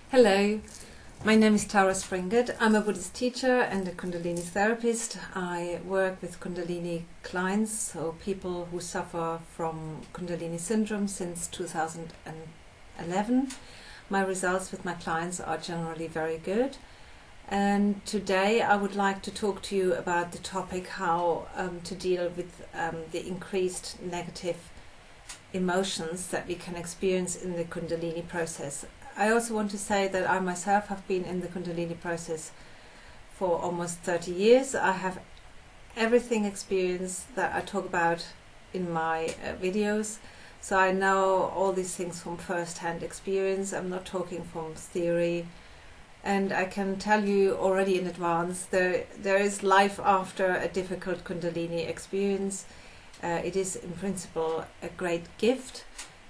Hello, my name is Springett. I'm a Buddhist teacher and a Kundalini therapist. I work with Kundalini clients, so people who suffer from Kundalini syndrome since 2011. My results with my clients are generally very good. And today I would like to talk to you about the topic how to deal with the increased negative emotions that we can experience in the Kundalini process. I also want to say that I myself have been in the Kundalini process for almost 30 years. I have everything experienced that I talk about in my videos. So I know all these things from first-hand experience. I'm not talking from theory. And I can tell you already in advance, there is life after a difficult Kundalini experience. It is in principle a great gift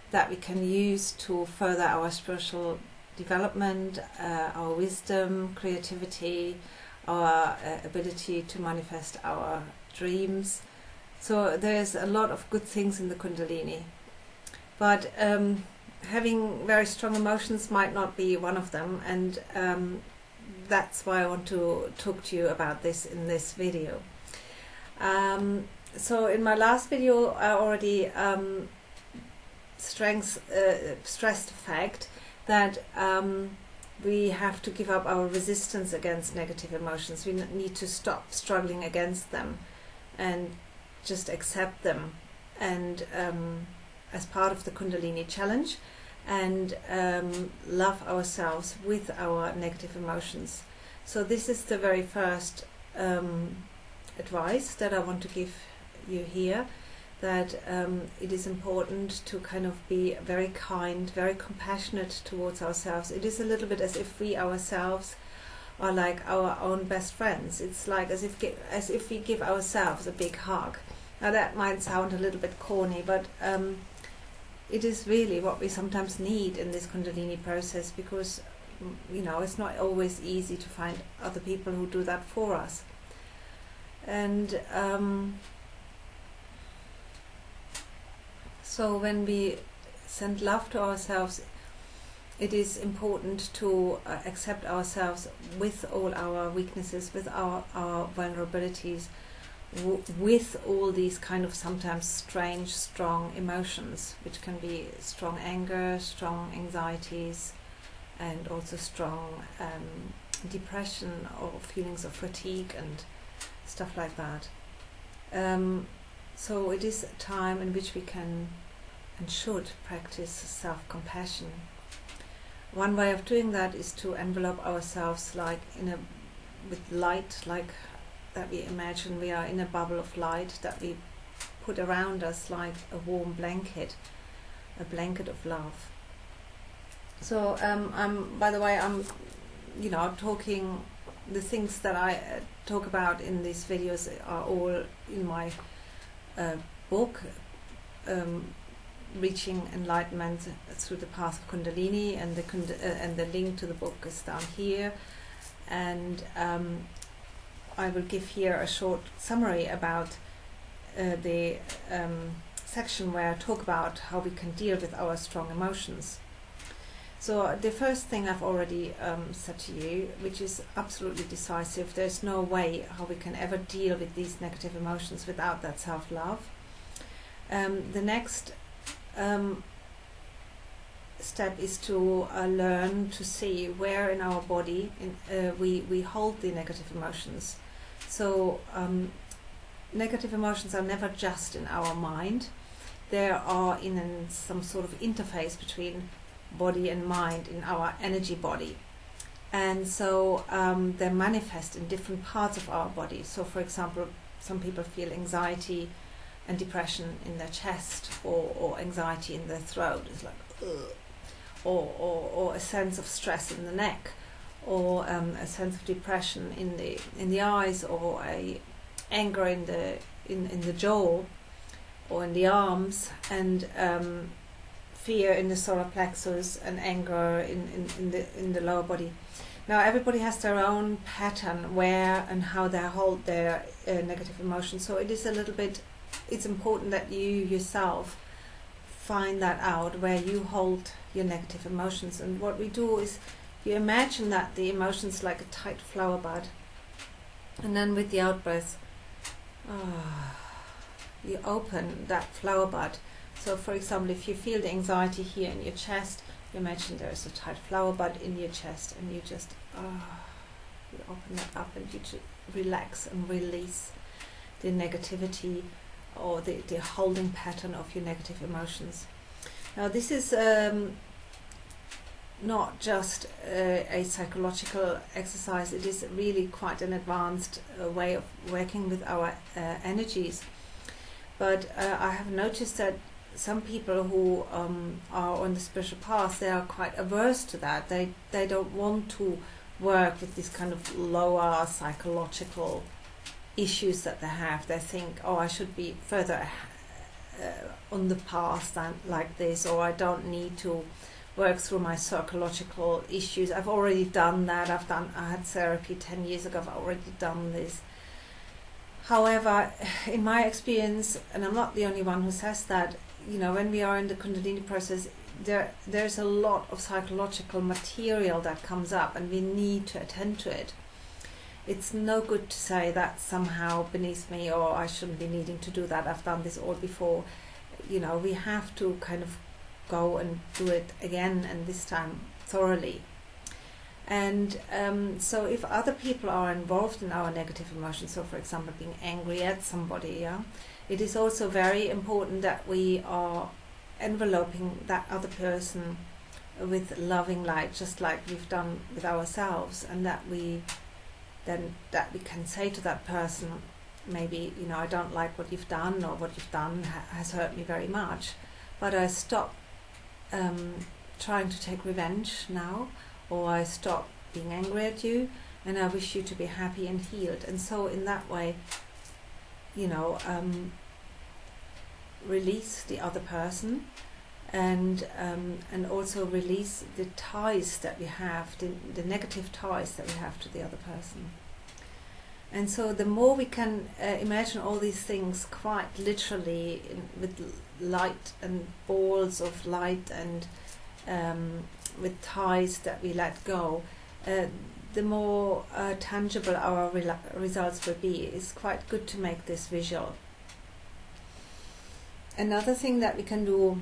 that we can use to further our spiritual development, our wisdom, creativity, our ability to manifest our dreams. So there's a lot of good things in the Kundalini. But having very strong emotions might not be one of them, and that's why I want to talk to you about this in this video. So in my last video I already stressed the fact that we have to give up our resistance against negative emotions. We need to stop struggling against them and just accept them, and as part of the Kundalini challenge, and love ourselves with our negative emotions. So this is the very first advice that I want to give you here, that it is important to kind of be very kind, very compassionate towards ourselves. It is a little bit as if we ourselves are like our own best friends. It's like as if we give ourselves a big hug. Now that might sound a little bit corny, but it is really what we sometimes need in this Kundalini process, because it's not always easy to find other people who do that for us. And so when we send love to ourselves, it is important to accept ourselves with all our weaknesses, with our vulnerabilities, with all these kind of sometimes strange, strong emotions, which can be strong anger, strong anxieties, and also strong depression or feelings of fatigue and stuff like that. So it is a time in which we can and should practice self-compassion. One way of doing that is to envelop ourselves like with light, like that we imagine we are in a bubble of light that we put around us like a warm blanket, a blanket of love. So by the way, I'm talking, the things that I talk about in these videos are all in my book, Reaching Enlightenment Through the Path of Kundalini, and the link to the book is down here. And I will give here a short summary about the section where I talk about how we can deal with our strong emotions. So the first thing I've already said to you, which is absolutely decisive, there's no way how we can ever deal with these negative emotions without that self-love. The next step is to learn to see where in our body we hold the negative emotions. So negative emotions are never just in our mind. They are in some sort of interface between body and mind, in our energy body. And so they manifest in different parts of our body. So for example, some people feel anxiety and depression in their chest, or anxiety in their throat. It's like, ugh. Or a sense of stress in the neck, or a sense of depression in the eyes, or a anger in the jaw, or in the arms, and fear in the solar plexus, and anger in the lower body. Now everybody has their own pattern where and how they hold their negative emotions. So it is a little bit. It's important that you yourself find that out, where you hold your negative emotions. And what we do is you imagine that the emotion's like a tight flower bud, and then with the out breath, you open that flower bud. So for example, if you feel the anxiety here in your chest, you imagine there's a tight flower bud in your chest, and you just you open that up, and you just relax and release the negativity or the holding pattern of your negative emotions. Now this is not just a psychological exercise, it is really quite an advanced way of working with our energies. But I have noticed that some people who are on the spiritual path, they are quite averse to that. They don't want to work with this kind of lower psychological issues that they have. They think, oh, I should be further on the path than like this, or I don't need to work through my psychological issues. I've already done that. I had therapy 10 years ago. I've already done this. However, in my experience, and I'm not the only one who says that, you know, when we are in the Kundalini process, there's a lot of psychological material that comes up, and we need to attend to it. It's no good to say that's somehow beneath me, or I shouldn't be needing to do that. I've done this all before. You know, we have to kind of go and do it again, and this time thoroughly. And so if other people are involved in our negative emotions, so for example being angry at somebody, it is also very important that we are enveloping that other person with loving light, just like we've done with ourselves, and that we can say to that person, maybe, you know, I don't like what you've done, or what you've done has hurt me very much, but I stop trying to take revenge now, or I stop being angry at you, and I wish you to be happy and healed. And so in that way, you know, release the other person, and also release the ties that we have, the negative ties that we have to the other person. And so the more we can imagine all these things quite literally with light and balls of light, and with ties that we let go, the more tangible our results will be. It's quite good to make this visual. Another thing that we can do,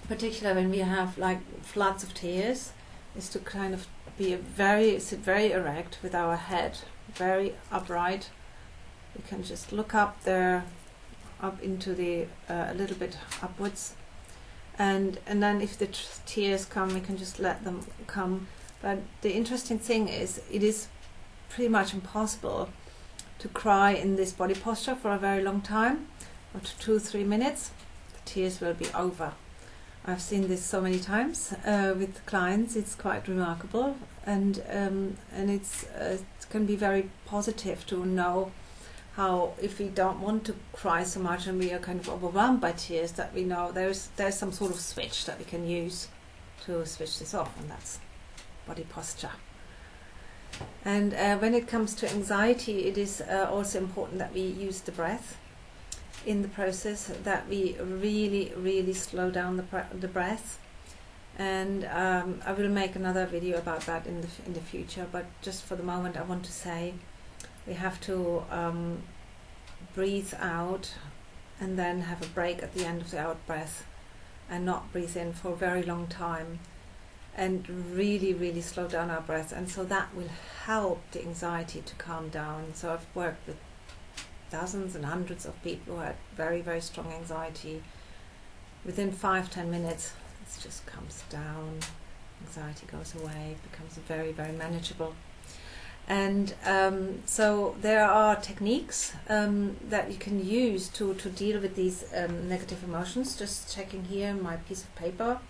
particularly when we have like floods of tears, is to kind of sit very erect with our head very upright. We can just look up there, up into the a little bit upwards, and then if the tears come, we can just let them come. But the interesting thing is, it is pretty much impossible to cry in this body posture for a very long time, up to 2-3 minutes. The tears will be over. I've seen this so many times with clients. It's quite remarkable, and it can be very positive to know how, if we don't want to cry so much and we are kind of overwhelmed by tears, that we know there's some sort of switch that we can use to switch this off, and that's body posture. And when it comes to anxiety, it is also important that we use the breath in the process, that we really slow down the breath. And I will make another video about that in the future, but just for the moment I want to say we have to breathe out and then have a break at the end of the out breath, and not breathe in for a very long time, and really slow down our breath. And so that will help the anxiety to calm down. So I've worked with dozens and hundreds of people who had very strong anxiety. Within 5-10 minutes it just comes down, anxiety goes away, becomes very manageable. And so there are techniques that you can use to deal with these negative emotions. Just checking here my piece of paper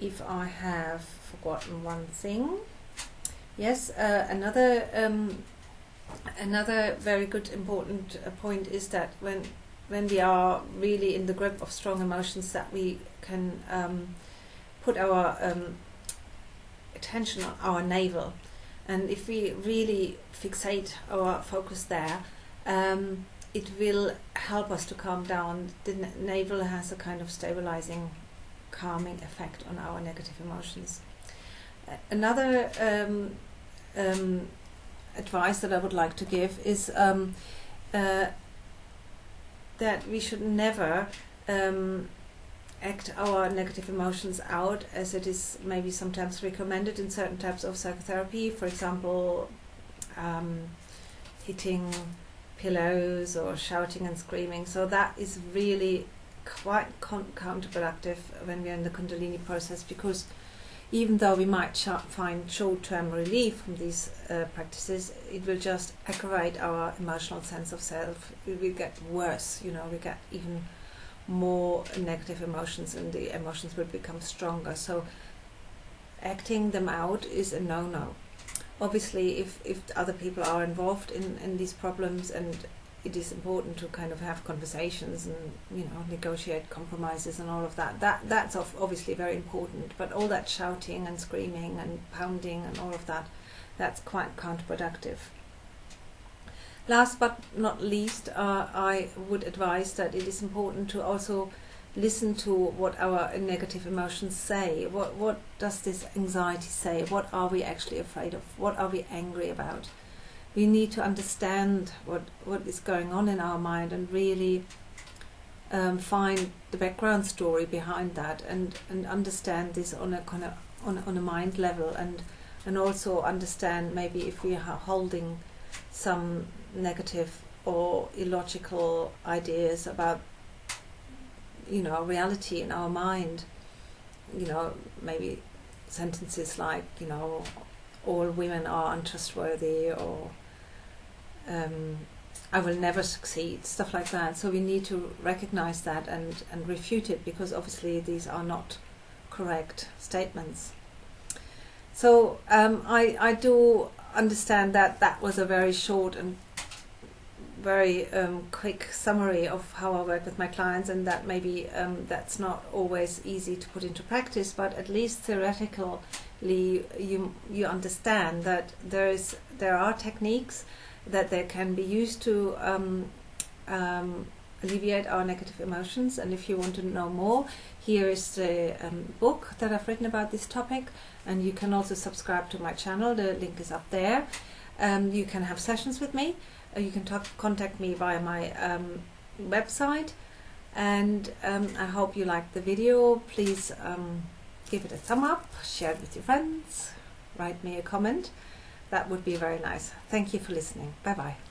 if I have forgotten one thing. Yes, another very good important point is that when we are really in the grip of strong emotions, that we can put our attention on our navel. And if we really fixate our focus there, it will help us to calm down. The navel has a kind of stabilizing, calming effect on our negative emotions. Another advice that I would like to give is that we should never act our negative emotions out, as it is maybe sometimes recommended in certain types of psychotherapy. For example, hitting pillows or shouting and screaming. So that is really quite counterproductive when we are in the Kundalini process, because even though we might find short-term relief from these practices, it will just aggravate our emotional sense of self. We will get worse, we get even more negative emotions, and the emotions will become stronger. So acting them out is a no-no. Obviously, if other people are involved in these problems, and it is important to kind of have conversations and negotiate compromises and all of that's obviously very important. But all that shouting and screaming and pounding and all of that's quite counterproductive. Last but not least, I would advise that it is important to also listen to what our negative emotions say. What does this anxiety say? What are we actually afraid of? What are we angry about? We need to understand what is going on in our mind, and really find the background story behind that, and understand this on a kind of on a mind level, and also understand maybe if we are holding some negative or illogical ideas about reality in our mind. Maybe sentences like all women are untrustworthy, or I will never succeed, stuff like that. So we need to recognize that and refute it, because obviously these are not correct statements. So I do understand that was a very short and very quick summary of how I work with my clients, and that maybe that's not always easy to put into practice, but at least theoretically you understand that there are techniques that they can be used to alleviate our negative emotions. And if you want to know more, here is the book that I've written about this topic, and you can also subscribe to my channel. The link is up there. You can have sessions with me. You can contact me via my website, and I hope you liked the video. Please give it a thumb up, share it with your friends, write me a comment. That would be very nice. Thank you for listening. Bye bye.